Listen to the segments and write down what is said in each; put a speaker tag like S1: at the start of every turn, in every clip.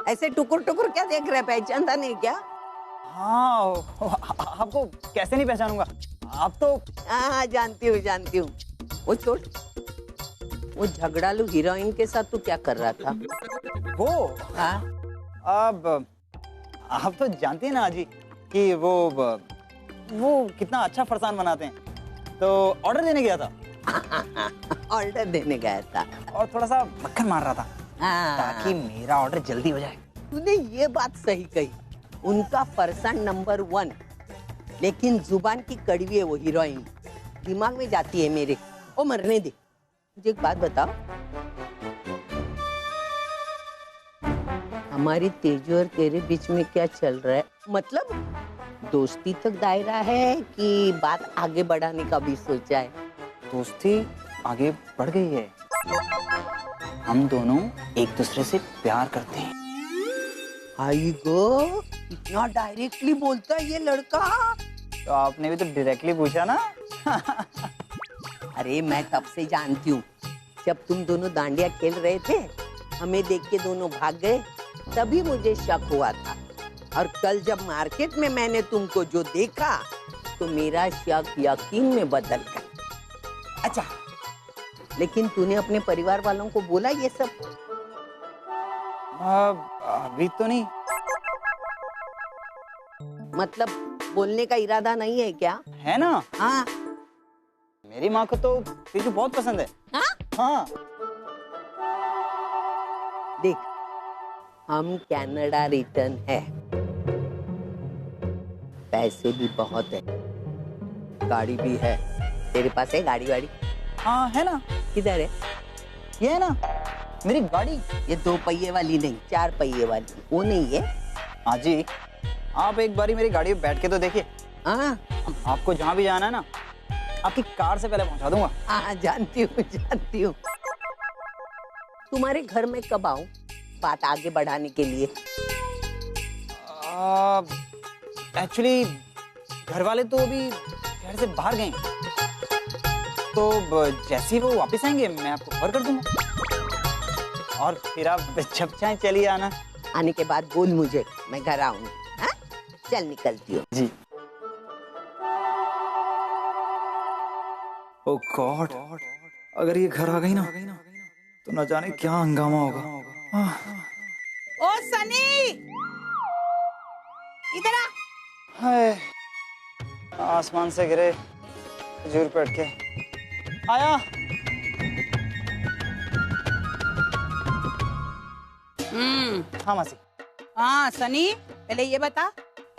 S1: ऐसे टुकुर टुकुर क्या देख रहे, पहचानता नहीं क्या?
S2: हाँ, आपको कैसे नहीं पहचानूंगा, आप तो।
S1: हाँ जानती हूँ। वो छोड़, वो झगड़ालू हीरोइन के साथ तू क्या कर रहा था?
S2: वो
S1: हाँ?
S2: अब आप तो जानती हैं ना आजी कि वो कितना अच्छा फरसान बनाते हैं, तो ऑर्डर देने गया था।
S1: ऑर्डर देने गया था
S2: और थोड़ा सा मक्खन मार रहा था
S1: हाँ।
S2: ताकि मेरा ऑर्डर जल्दी हो जाए।
S1: तूने ये बात सही कही, उनका फरसान नंबर 1, लेकिन जुबान की कड़वी है वो हीरोइन, दिमाग में जाती है मेरे। ओ मरने दे, मुझे एक बात बताओ, हमारी तेजू और तेरे बीच में क्या चल रहा है? मतलब दोस्ती तक दायरा है कि बात आगे बढ़ाने का भी सोचा है?
S2: दोस्ती आगे बढ़ गई है, हम दोनों एक दूसरे से प्यार करते हैं।
S1: आई गो, इतना डायरेक्टली बोलता है ये लड़का।
S2: तो आपने भी तो डायरेक्टली पूछा ना।
S1: अरे मैं तब से जानती हूँ, जब तुम दोनों डांडिया खेल रहे थे, हमें देख के दोनों भाग गए, तभी मुझे शक हुआ था। और कल जब मार्केट में मैंने तुमको जो देखा, तो मेरा शक यकीन में बदल गया। अच्छा, लेकिन तूने अपने परिवार वालों को बोला ये सब?
S2: अभी तो नहीं।
S1: मतलब बोलने का इरादा नहीं है क्या?
S2: है ना।
S1: हाँ।
S2: मेरी माँ को तो तेजू बहुत पसंद है। हाँ।
S1: देख, हम कनाडा रिटर्न है, पैसे भी बहुत है, गाड़ी भी है। तेरे पास है गाड़ी वाड़ी?
S2: हाँ है ना।
S1: किधर है?
S2: ये है ना मेरी गाड़ी।
S1: ये 2 पहिए वाली नहीं, 4 पहिए वाली, वो नहीं है?
S2: हाँ जी, आप एक बारी मेरी गाड़ी में बैठ के तो देखिए।
S1: हाँ,
S2: आपको जहाँ भी जाना है ना, आपकी कार से पहले पहुँचा दूंगा।
S1: हाँ जानती हूँ। तुम्हारे घर में कब आऊं बात आगे बढ़ाने के लिए?
S2: एक्चुअली घर वाले तो अभी शहर से बाहर गए, तो जैसे ही वो वापस आएंगे मैं आपको खबर कर दूंगा, और फिर आप जब चाहे चलिए आना।
S1: आने के बाद बोल मुझे, मैं घर आऊंगी। हाँ? चल निकलती हूँ।
S2: जी। ओह गॉड, अगर ये घर आ गई ना तो न जाने क्या हंगामा होगा।
S1: ओ सनी, इधर आ।
S2: हाय, आसमान से गिरे खजूर पे अटके। आया। हाँ मासी।
S3: हाँ सनी, पहले ये बता,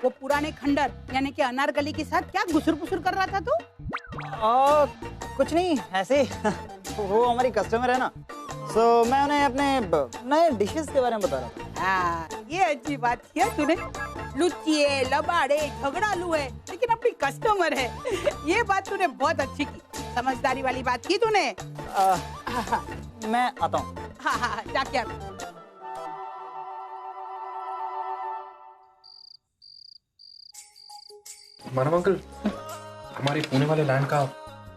S3: वो पुराने खंडर यानी कि अनारकली के साथ क्या घुसुर-पुसुर कर रहा था तू?
S2: कुछ नहीं, ऐसे वो हमारी कस्टमर है ना, तो मैं उन्हें अपने नए डिशेस के बारे में बता रहा था।
S3: हाँ, ये अच्छी बात किया तूने। लुच्ची है, लबाड़े, झगड़ालू है, लेकिन अपनी कस्टमर है। ये बात तूने बहुत अच्छी की, समझदारी वाली बात की तूने।
S2: मैं आता हूँ।
S3: हाँ, जाके आ।
S4: मानव अंकल, हमारे पुणे वाले लैंड का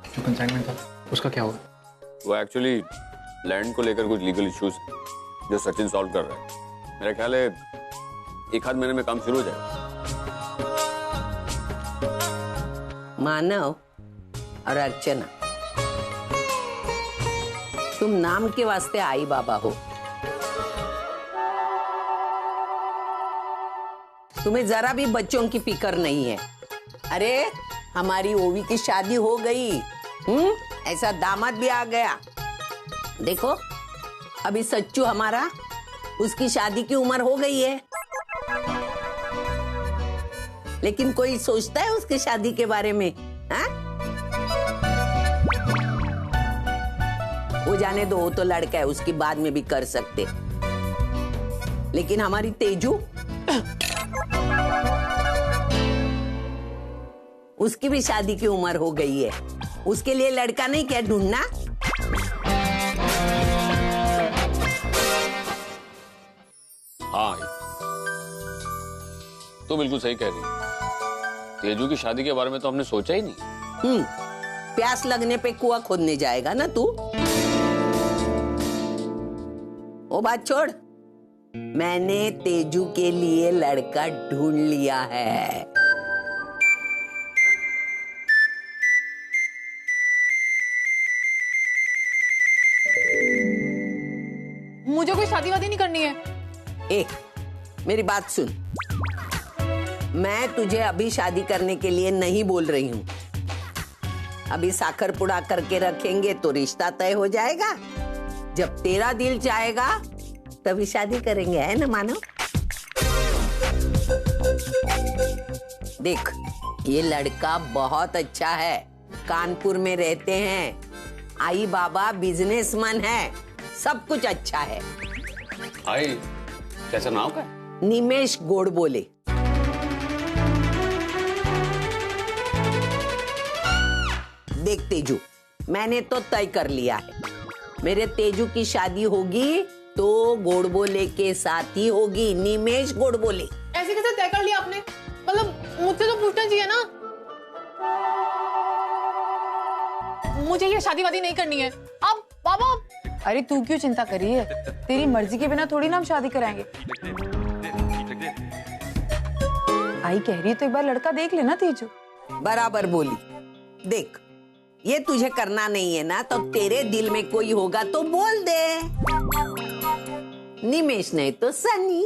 S4: जो कंसाइनमेंट था उसका क्या हुआ?
S5: वो एक्चुअली लैंड को लेकर कुछ लीगल इश्यूज जो सचिन सॉल्व कर रहा है। मेरा ख्याल है 1 आध महीने में काम शुरू हो जाएगा।
S1: मानव और अर्चना, तुम नाम के वास्ते आई बाबा हो, तुम्हें जरा भी बच्चों की फिक्र नहीं है। अरे हमारी ओवी की शादी हो गई, ऐसा दामाद भी आ गया। देखो अभी सच्चू हमारा, उसकी शादी की उम्र हो गई है, लेकिन कोई सोचता है उसकी शादी के बारे में? हाँ? वो जाने दो, वो तो लड़का है, उसकी बाद में भी कर सकते, लेकिन हमारी तेजू, उसकी भी शादी की उम्र हो गई है, उसके लिए लड़का नहीं क्या ढूंढना?
S5: हाँ, तो बिल्कुल सही कह रही है। तेजू की शादी के बारे में तो हमने सोचा ही नहीं।
S1: प्यास लगने पे कुआं खोदने जाएगा ना तू? वो बात छोड़, मैंने तेजू के लिए लड़का ढूंढ लिया है।
S6: मुझे कोई शादी वादी नहीं करनी है।
S1: मेरी बात सुन, मैं तुझे अभी शादी करने के लिए नहीं बोल रही हूँ। अभी साखर पुड़ा करके रखेंगे तो रिश्ता तय हो जाएगा। जब तेरा दिल चाहेगा तभी शादी करेंगे, है ना मानो? देख, ये लड़का बहुत अच्छा है, कानपुर में रहते हैं, आई बाबा बिजनेसमैन है, सब कुछ अच्छा है।
S5: आई कैसा नाम का है?
S1: निमेश गोडबोले। देख तेजू, मैंने तो तय कर लिया है, मेरे तेजू की शादी होगी तो गोडबोले के साथ ही होगी, निमेश गोडबोले।
S6: ऐसे कैसे तय कर लिया आपने? मतलब मुझसे तो पूछना चाहिए ना। मुझे ये शादी वादी नहीं करनी है। अब बाबा।
S7: अरे तू क्यों चिंता कर रही है? तेरी मर्जी के बिना थोड़ी ना हम शादी कराएंगे। आई कह रही है तो एक बार लड़का देख लेना तेजू।
S1: बराबर बोली। देख, ये तुझे करना नहीं है ना, तो तेरे दिल में कोई होगा तो बोल दे। निमेश नहीं तो सनी।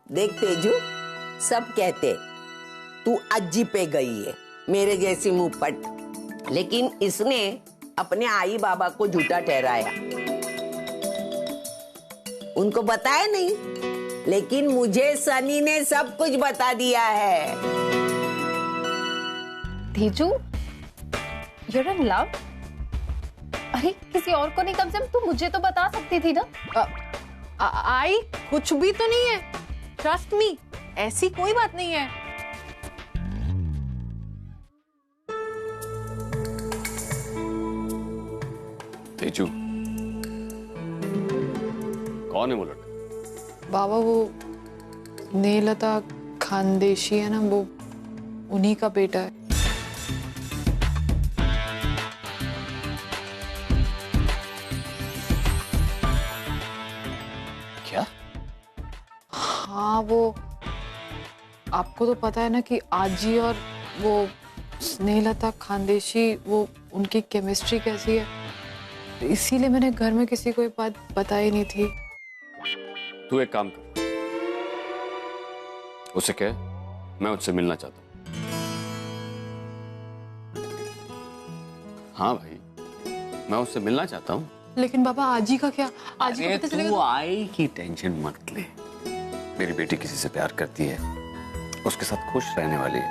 S1: देख तेजू, सब कहते तू अज्जी पे गई है, मेरे जैसी मुंहफट, लेकिन इसने अपने आई बाबा को झूठा ठहराया। उनको बताया नहीं, लेकिन मुझे सनी ने सब कुछ बता दिया है।
S8: Tezu, you're in love? अरे किसी और को नहीं, कम से कम तू मुझे तो बता सकती थी ना।
S6: आई कुछ भी तो नहीं है, ट्रस्ट मी, ऐसी कोई बात नहीं है।
S5: तेजू, कौन है वो लड़का?
S7: बाबा वो स्नेहलता खानदेशी है ना, वो उन्हीं का बेटा है।
S5: क्या?
S7: हाँ, वो आपको तो पता है ना कि आजी और वो स्नेहलता खानदेशी, वो उनकी केमिस्ट्री कैसी है, तो इसीलिए मैंने घर में किसी को ये बात बताई नहीं थी।
S5: तू एक काम कर, उसे कह मैं उससे मिलना चाहता हूँ। हाँ भाई, मैं उससे मिलना चाहता हूँ।
S7: लेकिन बाबा आजी का क्या? आजी को
S5: अरे
S7: पता चलेगा
S5: तू
S7: तो?
S5: आई की टेंशन मत ले, मेरी बेटी किसी से प्यार करती है, उसके साथ खुश रहने वाली है,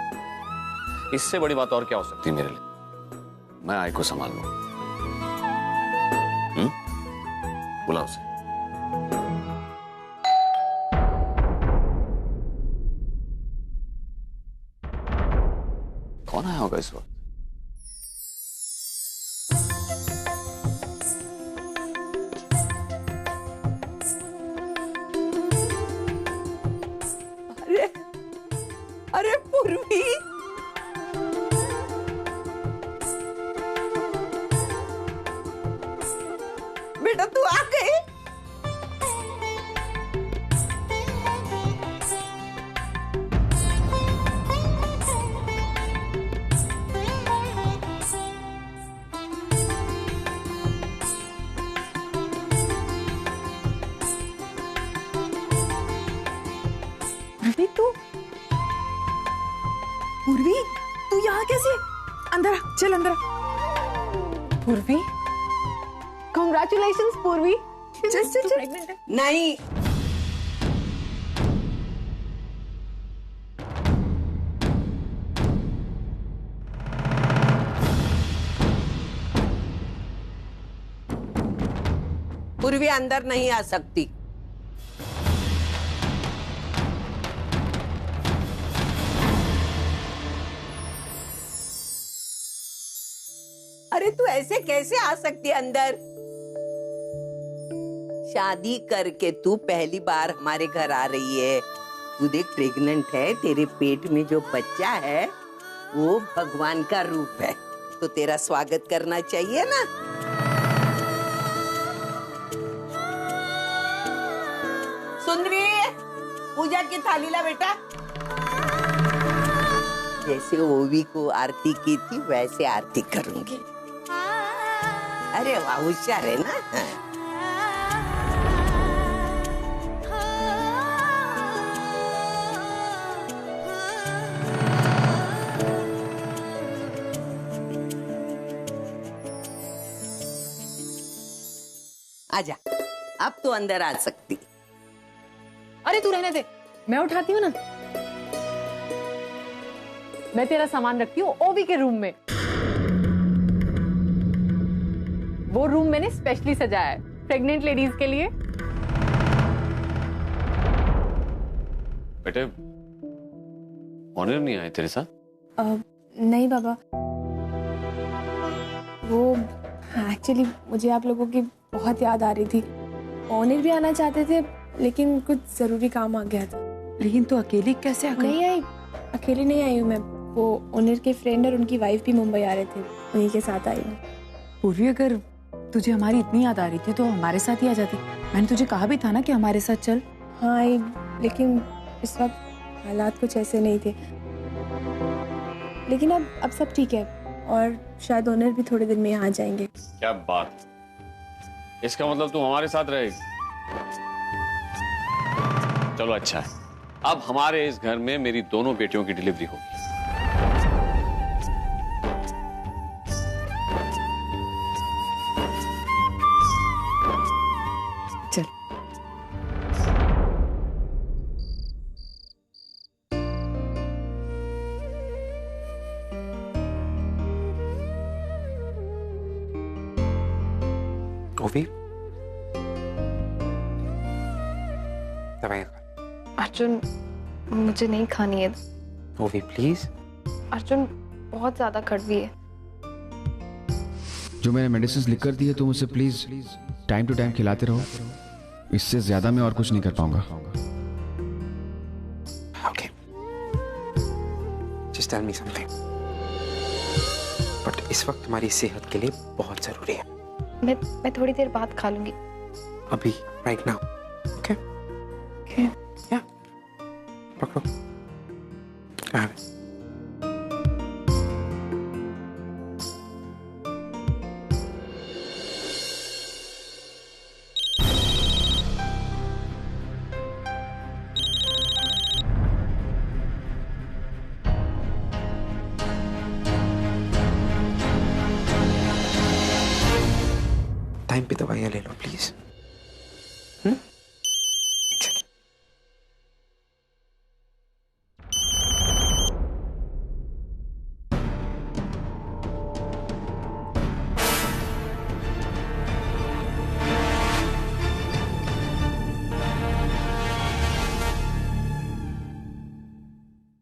S5: इससे बड़ी बात और क्या हो सकती है मेरे लिए। मैं आई को संभाल लूँ। बुला उसे। कौन आया होगा इस वक्त?
S1: अरे पूर्वी, बेटा तू आ गई?
S7: पूर्वी, तू यहाँ कैसे? अंदर आ, चल अंदर आ। पूर्वी,
S6: कांग्रेचुलेशंस पूर्वी।
S7: चल चल चल।
S1: नहीं, पूर्वी अंदर नहीं आ सकती। अरे तू ऐसे कैसे आ सकती है अंदर? शादी करके तू पहली बार हमारे घर आ रही है। तू देख प्रेग्नेंट है, तेरे पेट में जो बच्चा है वो भगवान का रूप है, तो तेरा स्वागत करना चाहिए ना। सुंदरी, पूजा की थाली ला बेटा। जैसे ओवी को आरती की थी वैसे आरती करूंगी। अरे वाह, होशियार है ना। आजा, अब तो अंदर आ सकती।
S6: अरे तू रहने दे, मैं उठाती हूँ ना। मैं तेरा सामान रखती हूँ ओवी के रूम में। वो रूम मैंने स्पेशली सजाया है प्रेग्नेंट लेडीज के लिए।
S5: बेटे, ऑनर नहीं आए तेरे साथ?
S9: नहीं बाबा, वो एक्चुअली मुझे आप लोगों की बहुत याद आ रही थी। ऑनर भी आना चाहते थे लेकिन कुछ जरूरी काम आ गया था।
S3: लेकिन तू अकेली कैसे आ गई?
S9: नहीं आई, अकेले नहीं आई हूँ मैं। वो ओनर के फ्रेंड और उनकी वाइफ भी मुंबई आ रहे थे, उन्हीं के साथ आई हूँ।
S3: पूर्वी, अगर तुझे हमारी इतनी याद आ रही थी तो हमारे साथ ही आ जाती। मैंने तुझे कहा भी था ना कि हमारे साथ चल।
S9: हाँ आई, लेकिन इस वक्त हालात कुछ ऐसे नहीं थे। लेकिन अब सब ठीक है और शायद ओनर भी थोड़े दिन में यहाँ आ जाएंगे।
S5: क्या बात, इसका मतलब तू हमारे साथ रहेगी? चलो अच्छा है, अब हमारे इस घर में मेरी दोनों बेटियों की डिलीवरी होगी।
S3: चल।
S4: ओवी, दवाइयाँ खा।
S7: अर्जुन, मुझे नहीं खानी है।
S4: ओवी प्लीज।
S7: अर्जुन बहुत ज्यादा कड़वी है।
S10: जो मैंने मेडिसिन लिख कर दी है तुम उसे प्लीज टाइम टू टाइम खिलाते रहो। इससे ज्यादा मैं और कुछ नहीं कर पाऊंगा।
S4: Okay, just tell me something. But इस वक्त हमारी सेहत के लिए बहुत जरूरी है।
S7: मैं थोड़ी देर बाद खा लूंगी।
S4: अभी, राइट नाउ। Okay
S7: Okay.
S4: या पकड़ो। I have it. टाइम पे दवाइयाँ ले लो please.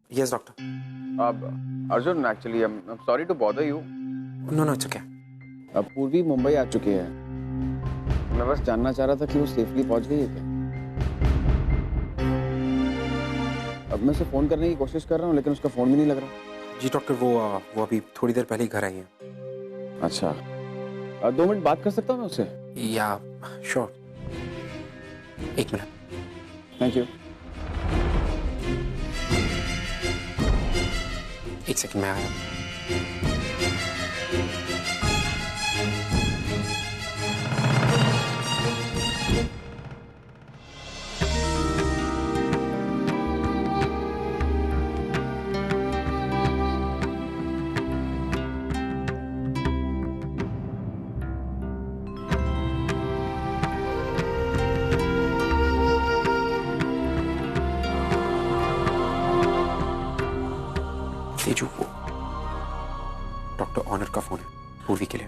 S4: Yes, doctor.
S2: Arjun, actually I am sorry to bother you.
S4: No, no, it's okay.
S10: अब पूर्वी मुंबई आ चुके हैं। मैं बस जानना चाह रहा था कि वो सेफली पहुंच गई है क्या। अब मैं उसे फोन करने की कोशिश कर रहा हूँ लेकिन उसका फोन भी नहीं लग रहा।
S4: जी डॉक्टर, वो अभी थोड़ी देर पहले ही घर आई है।
S10: अच्छा, 2 मिनट बात कर सकता हूँ मैं उससे?
S4: या sure, 1 minute.
S10: Thank you.
S4: 1 second में आया। तेजू को डॉक्टर ऑनर का फोन है पूर्वी के लिए।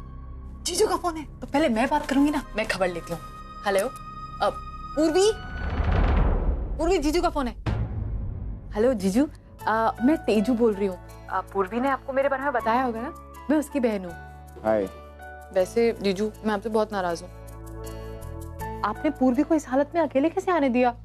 S6: जीजू का फोन है तो पहले मैं बात करूंगी ना। मैं खबर लेती हूँ। हेलो, अब पूर्वी, जीजू का फोन है। हेलो जीजू, मैं तेजू बोल रही हूँ। पूर्वी ने आपको मेरे बारे में बताया होगा ना, मैं उसकी बहन हूँ।
S10: हाय।
S7: वैसे जीजू, मैं आपसे बहुत नाराज हूँ।
S6: आपने पूर्वी को इस हालत में अकेले कैसे आने दिया?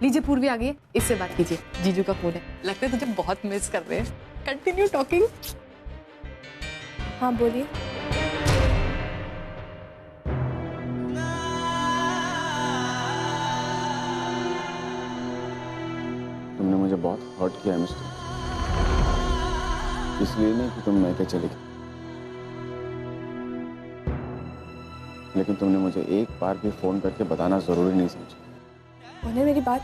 S6: लीजिए पूर्वी आ गई है, इससे बात कीजिए। जीजू का फोन है, लगता है तुझे बहुत मिस कर रहे हैं। Continue talking.
S9: हाँ बोलिए।
S10: तुमने मुझे बहुत हर्ट किया है मिस्टर, इसलिए नहीं कि तुम मैके चली गई, लेकिन तुमने मुझे एक बार भी फोन करके बताना जरूरी नहीं समझा।
S9: ओनिर मेरी बात।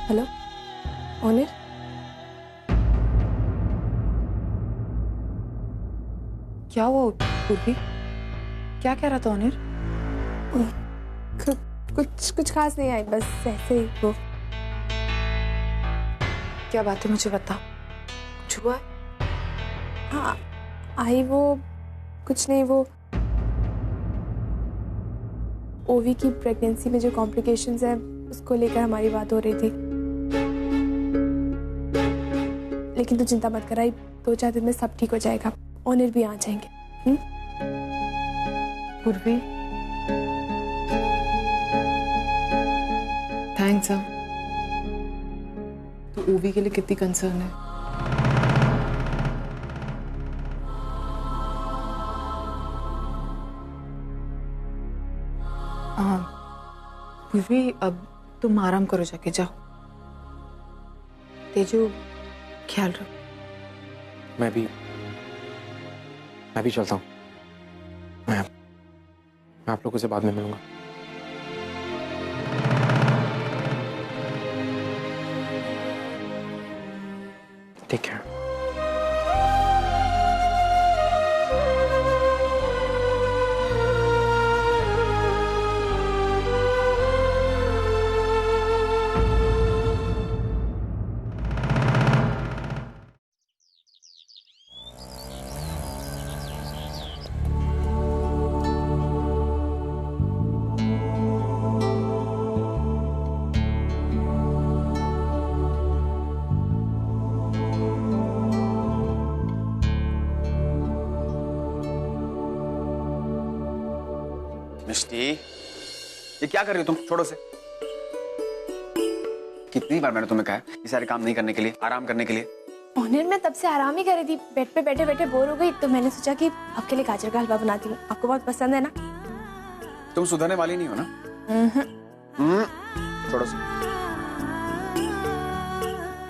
S9: हेलो ओनिर,
S7: क्या हुआ पूर्वी? क्या कह रहा था ओनिर?
S9: कुछ खास नहीं आई, बस ऐसे ही वो।
S7: क्या बात है मुझे बता, कुछ हुआ है?
S9: हाँ आई वो, कुछ नहीं, वो ओवी की प्रेगनेंसी में जो कॉम्प्लिकेशंस है उसको लेकर हमारी बात हो रही थी। लेकिन तू चिंता मत कर, आई 2-4 दिन में सब ठीक हो जाएगा। ओनिर भी आ जाएंगे।
S7: पूर्वी थैंक्स। तो ओवी के लिए कितनी कंसर्न है। पूर्वी अब तुम आराम करो, जाके जाओ। तेजू ख्याल रखो।
S4: मैं भी चलता हूँ। मैं आप लोगों से बाद में मिलूंगा। Take care.
S10: मिष्टी, ये क्या कर रही हो तुम? छोड़ो से। कितनी बार मैंने तुम्हें कहा है ये सारे काम नहीं करने के लिए, आराम करने के लिए।
S9: ओनिर मैं तब से आराम ही कर रही थी, बेड पे बैठे बैठे बोर हो गई, तो मैंने सोचा कि आपके लिए गाजर का हलवा बनाती हूँ। आपको बहुत पसंद है ना?
S10: तुम सुधरने वाली नहीं हो ना? छोड़ो से।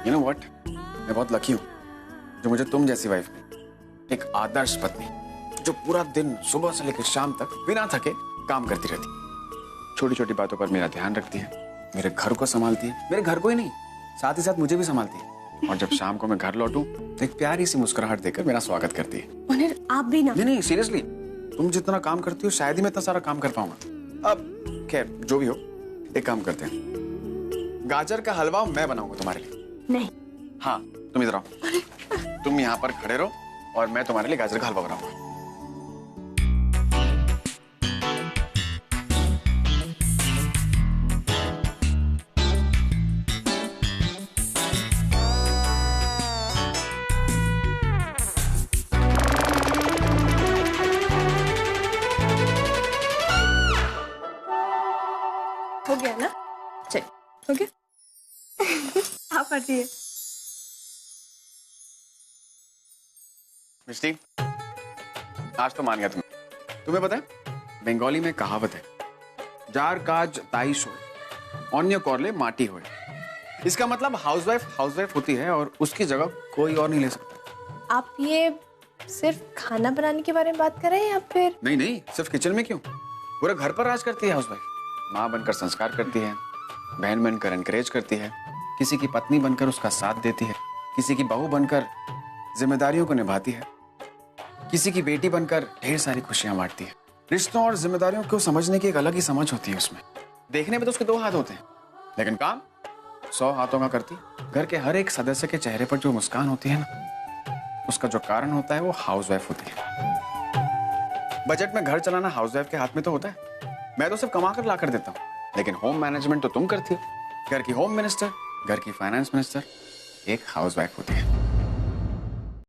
S10: You know what? मैं बहुत लकी हूँ जो मुझे तुम जैसी वाइफ मिली। एक आदर्श पत्नी जो पूरा दिन सुबह से लेकर शाम तक बिना थके काम करती रहती, छोटी छोटी बातों पर मेरा ध्यान रखती है, मेरे घर को संभालती है, मेरे घर को ही नहीं साथ ही साथ मुझे भी संभालती है, और जब शाम को मैं घर लौटूं तो एक प्यारी सी मुस्कुराहट देकर मेरा स्वागत करती है।
S9: ओनिर आप भी ना।
S10: नहीं सीरियसली, तुम जितना काम करती हो शायद ही मैं इतना सारा काम कर पाऊंगा। अब खैर जो भी हो, एक काम करते हैं, गाजर का हलवा मैं बनाऊंगा तुम्हारे लिए।
S9: नहीं।
S10: हाँ तुम इधर आओ, तुम यहाँ पर खड़े रहो और मैं तुम्हारे लिए गाजर का हलवा बनाऊंगा।
S9: हो गया ना? चल हो गया। आप हटिए।
S10: मिष्टी, आज तो मान गया तुम्हें पता है बंगाली में कहावत है, जार काज ताई सोए अन्य कोरले माटी होए। इसका मतलब हाउसवाइफ होती है और उसकी जगह कोई और नहीं ले सकता।
S9: आप ये सिर्फ खाना बनाने के बारे में बात कर रहे हैं या फिर?
S10: नहीं, सिर्फ किचन में क्यों, पूरे घर पर राज करती है हाउसवाइफ। माँ बनकर संस्कार करती है, बहन बनकर एनकरेज करती है, किसी की पत्नी बनकर उसका साथ देती है, किसी की बहू बनकर जिम्मेदारियों को निभाती है, किसी की बेटी बनकर ढेर सारी खुशियां बांटती है। रिश्तों और जिम्मेदारियों को समझने की एक अलग ही समझ होती है उसमें। देखने में तो उसके 2 हाथ होते हैं, लेकिन काम 100 हाथों का करती। घर के हर एक सदस्य के चेहरे पर जो मुस्कान होती है ना, उसका जो कारण होता है वो हाउसवाइफ होती है। बजट में घर चलाना हाउसवाइफ के हाथ में तो होता है, मैं तो सिर्फ कमा कर ला कर देता हूँ, लेकिन होम मैनेजमेंट तो तुम करती हो। घर की होम मिनिस्टर, घर की फाइनेंस मिनिस्टर एक हाउसवाइफ होती है।